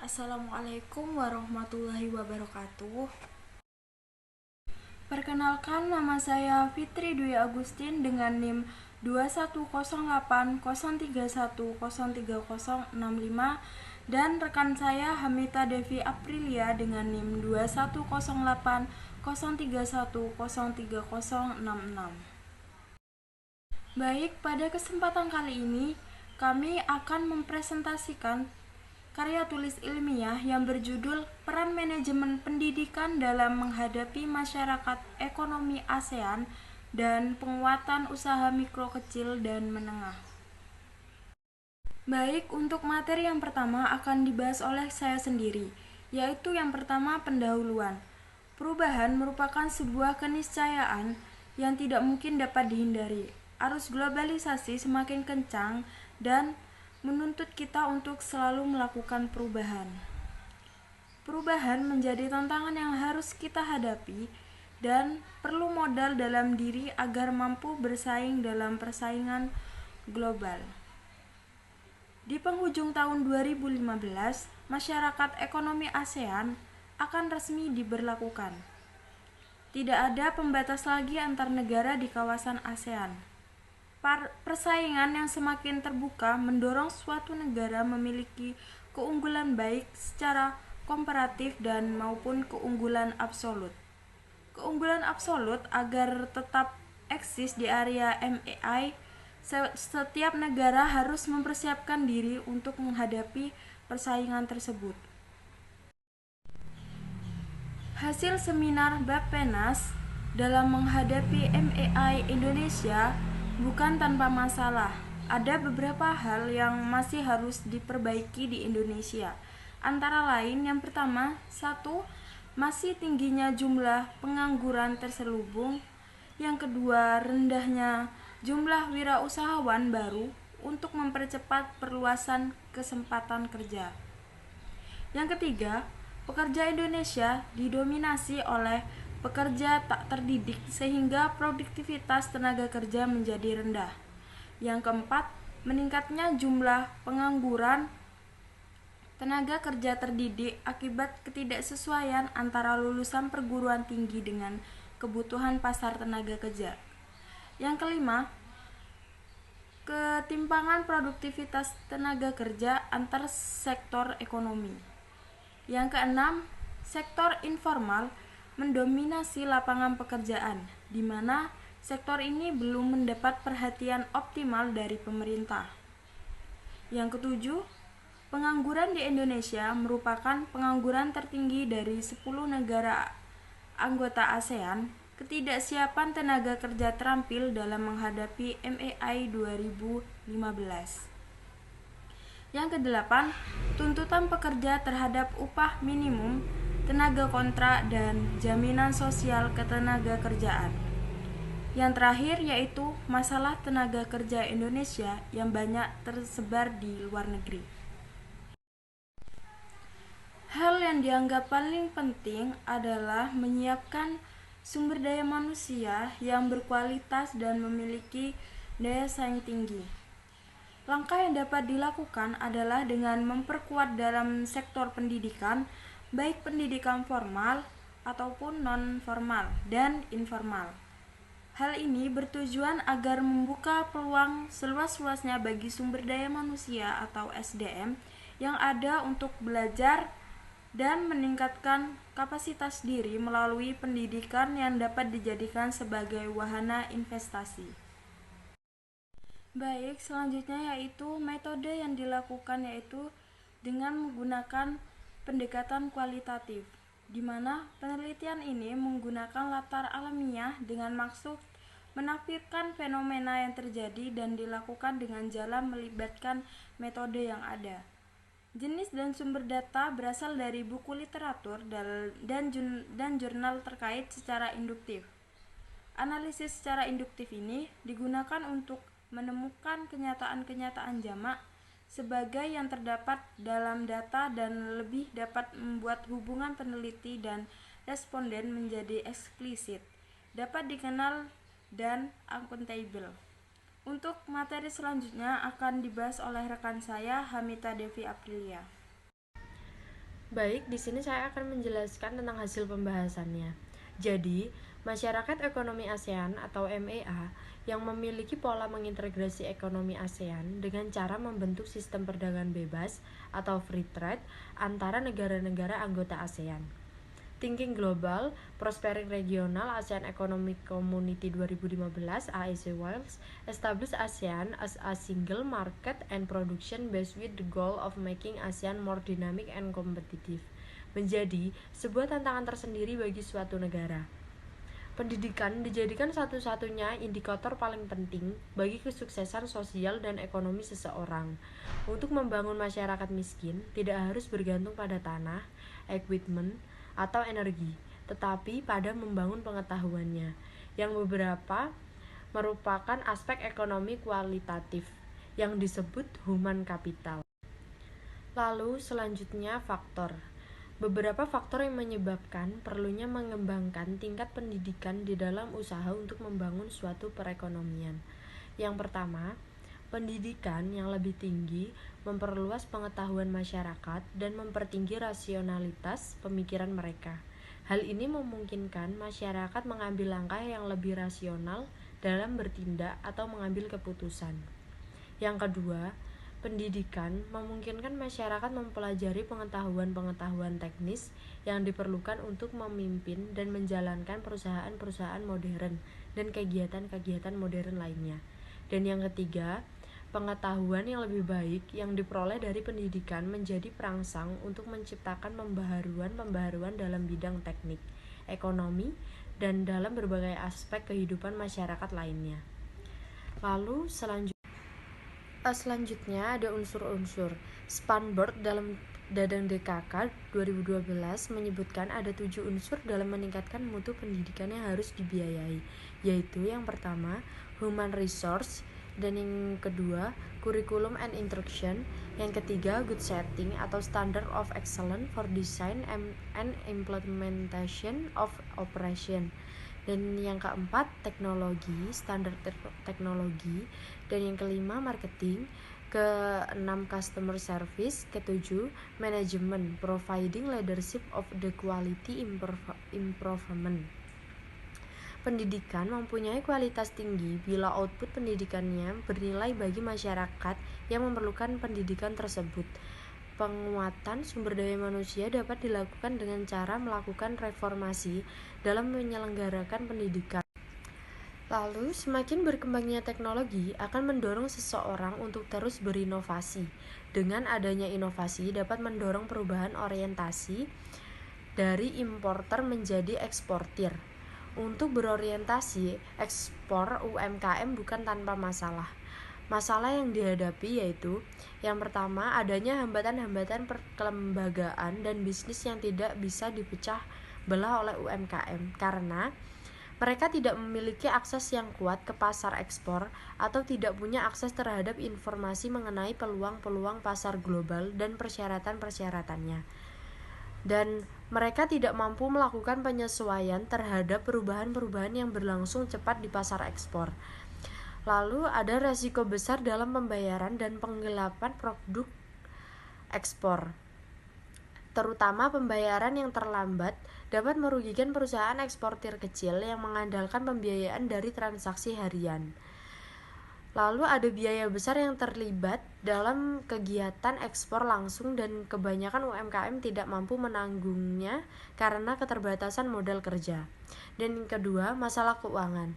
Assalamualaikum warahmatullahi wabarakatuh. Perkenalkan, nama saya Fitri Dwi Agustin dengan NIM 210803103065 dan rekan saya Hamita Devi Aprilia dengan NIM 210803103066. Baik, pada kesempatan kali ini kami akan mempresentasikan karya tulis ilmiah yang berjudul Peran Manajemen Pendidikan dalam Menghadapi Masyarakat Ekonomi ASEAN dan Penguatan Usaha Mikro Kecil dan Menengah. Baik, untuk materi yang pertama akan dibahas oleh saya sendiri, yaitu yang pertama pendahuluan. Perubahan merupakan sebuah keniscayaan yang tidak mungkin dapat dihindari. Arus globalisasi semakin kencang dan menuntut kita untuk selalu melakukan perubahan. Perubahan menjadi tantangan yang harus kita hadapi dan perlu modal dalam diri agar mampu bersaing dalam persaingan global. Di penghujung tahun 2015, masyarakat ekonomi ASEAN akan resmi diberlakukan. Tidak ada pembatas lagi antar negara di kawasan ASEAN. Persaingan yang semakin terbuka mendorong suatu negara memiliki keunggulan baik secara komparatif dan maupun keunggulan absolut. Keunggulan absolut agar tetap eksis di area MEI, setiap negara harus mempersiapkan diri untuk menghadapi persaingan tersebut. Hasil seminar Bappenas dalam menghadapi MEI Indonesia bukan tanpa masalah. Ada beberapa hal yang masih harus diperbaiki di Indonesia. Antara lain, yang pertama, masih tingginya jumlah pengangguran terselubung. Yang kedua, rendahnya jumlah wirausahawan baru untuk mempercepat perluasan kesempatan kerja. Yang ketiga, pekerja Indonesia didominasi oleh pekerja tak terdidik sehingga produktivitas tenaga kerja menjadi rendah. Yang keempat, meningkatnya jumlah pengangguran tenaga kerja terdidik akibat ketidaksesuaian antara lulusan perguruan tinggi dengan kebutuhan pasar tenaga kerja. Yang kelima, ketimpangan produktivitas tenaga kerja antar sektor ekonomi. Yang keenam, sektor informal mendominasi lapangan pekerjaan, di mana sektor ini belum mendapat perhatian optimal dari pemerintah. Yang ketujuh, pengangguran di Indonesia merupakan pengangguran tertinggi dari 10 negara anggota ASEAN. Ketidaksiapan tenaga kerja terampil dalam menghadapi MEI 2015. Yang kedelapan, tuntutan pekerja terhadap upah minimum, tenaga kontrak, dan jaminan sosial ketenaga kerjaan. Yang terakhir yaitu masalah tenaga kerja Indonesia yang banyak tersebar di luar negeri. Hal yang dianggap paling penting adalah menyiapkan sumber daya manusia yang berkualitas dan memiliki daya saing tinggi. Langkah yang dapat dilakukan adalah dengan memperkuat dalam sektor pendidikan, baik pendidikan formal ataupun non-formal dan informal. Hal ini bertujuan agar membuka peluang seluas-luasnya bagi sumber daya manusia atau SDM yang ada untuk belajar dan meningkatkan kapasitas diri melalui pendidikan yang dapat dijadikan sebagai wahana investasi. Baik, selanjutnya yaitu metode yang dilakukan yaitu dengan menggunakan pendekatan kualitatif, di mana penelitian ini menggunakan latar alamiah dengan maksud menafsirkan fenomena yang terjadi dan dilakukan dengan jalan melibatkan metode yang ada. Jenis dan sumber data berasal dari buku literatur dan jurnal terkait secara induktif. Analisis secara induktif ini digunakan untuk menemukan kenyataan-kenyataan jamak sebagai yang terdapat dalam data dan lebih dapat membuat hubungan peneliti dan responden menjadi eksplisit, dapat dikenal dan akuntabel. Untuk materi selanjutnya akan dibahas oleh rekan saya Hamita Devi Aprilia. Baik, di sini saya akan menjelaskan tentang hasil pembahasannya. Jadi, masyarakat ekonomi ASEAN atau MEA yang memiliki pola mengintegrasi ekonomi ASEAN dengan cara membentuk sistem perdagangan bebas atau free trade antara negara-negara anggota ASEAN. Thinking Global, Prospering Regional ASEAN Economic Community 2015 AEC Wales established ASEAN as a single market and production base with the goal of making ASEAN more dynamic and competitive. Menjadi sebuah tantangan tersendiri bagi suatu negara. Pendidikan dijadikan satu-satunya indikator paling penting bagi kesuksesan sosial dan ekonomi seseorang. Untuk membangun masyarakat miskin, tidak harus bergantung pada tanah, equipment, atau energi, tetapi pada membangun pengetahuannya, yang beberapa merupakan aspek ekonomi kualitatif yang disebut human capital. Lalu selanjutnya faktor. Beberapa faktor yang menyebabkan perlunya mengembangkan tingkat pendidikan di dalam usaha untuk membangun suatu perekonomian. Yang pertama, pendidikan yang lebih tinggi memperluas pengetahuan masyarakat dan mempertinggi rasionalitas pemikiran mereka. Hal ini memungkinkan masyarakat mengambil langkah yang lebih rasional dalam bertindak atau mengambil keputusan. Yang kedua, pendidikan memungkinkan masyarakat mempelajari pengetahuan-pengetahuan teknis yang diperlukan untuk memimpin dan menjalankan perusahaan-perusahaan modern dan kegiatan-kegiatan modern lainnya. Dan yang ketiga, pengetahuan yang lebih baik yang diperoleh dari pendidikan menjadi perangsang untuk menciptakan pembaharuan-pembaharuan dalam bidang teknik, ekonomi, dan dalam berbagai aspek kehidupan masyarakat lainnya. Lalu selanjutnya ada unsur-unsur. Spanberg dalam Dadang DKK 2012 menyebutkan ada 7 unsur dalam meningkatkan mutu pendidikan yang harus dibiayai, yaitu yang pertama, human resource, dan yang kedua, curriculum and instruction, yang ketiga, good setting atau standard of excellence for design and implementation of operation, dan yang keempat, teknologi, standar teknologi, dan yang kelima, marketing, keenam, customer service, ketujuh, manajemen, providing leadership of the quality improvement. Pendidikan mempunyai kualitas tinggi bila output pendidikannya bernilai bagi masyarakat yang memerlukan pendidikan tersebut. Penguatan sumber daya manusia dapat dilakukan dengan cara melakukan reformasi dalam menyelenggarakan pendidikan. Lalu, semakin berkembangnya teknologi akan mendorong seseorang untuk terus berinovasi. Dengan adanya inovasi dapat mendorong perubahan orientasi dari importer menjadi eksportir. Untuk berorientasi ekspor UMKM bukan tanpa masalah. Masalah yang dihadapi yaitu yang pertama, adanya hambatan-hambatan kelembagaan dan bisnis yang tidak bisa dipecah belah oleh UMKM karena mereka tidak memiliki akses yang kuat ke pasar ekspor atau tidak punya akses terhadap informasi mengenai peluang-peluang pasar global dan persyaratan-persyaratannya. Dan mereka tidak mampu melakukan penyesuaian terhadap perubahan-perubahan yang berlangsung cepat di pasar ekspor. Lalu ada resiko besar dalam pembayaran dan penggelapan produk ekspor. Terutama pembayaran yang terlambat dapat merugikan perusahaan eksportir kecil yang mengandalkan pembiayaan dari transaksi harian. Lalu ada biaya besar yang terlibat dalam kegiatan ekspor langsung dan kebanyakan UMKM tidak mampu menanggungnya karena keterbatasan modal kerja. Dan yang kedua, masalah keuangan.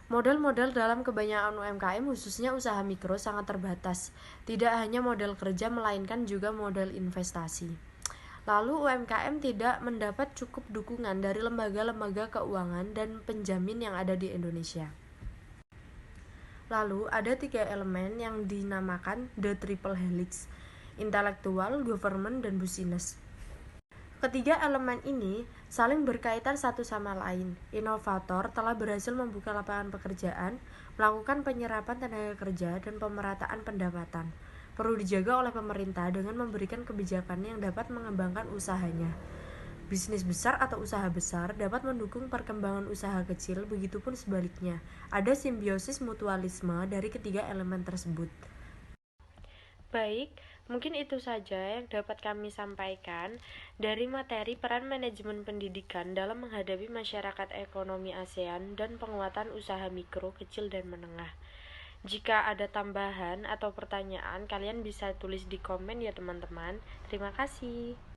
Modal-modal dalam kebanyakan UMKM khususnya usaha mikro sangat terbatas. Tidak hanya modal kerja melainkan juga modal investasi. Lalu UMKM tidak mendapat cukup dukungan dari lembaga-lembaga keuangan dan penjamin yang ada di Indonesia. Lalu ada 3 elemen yang dinamakan The Triple Helix: intelektual, government, dan business. Ketiga elemen ini saling berkaitan satu sama lain. Inovator telah berhasil membuka lapangan pekerjaan, melakukan penyerapan tenaga kerja, dan pemerataan pendapatan. Perlu dijaga oleh pemerintah dengan memberikan kebijakan yang dapat mengembangkan usahanya. Bisnis besar atau usaha besar dapat mendukung perkembangan usaha kecil, begitupun sebaliknya. Ada simbiosis mutualisme dari ketiga elemen tersebut. Baik, Mungkin itu saja yang dapat kami sampaikan dari materi peran manajemen pendidikan dalam menghadapi masyarakat ekonomi ASEAN dan penguatan usaha mikro, kecil, dan menengah. Jika ada tambahan atau pertanyaan, kalian bisa tulis di komen ya teman-teman. Terima kasih.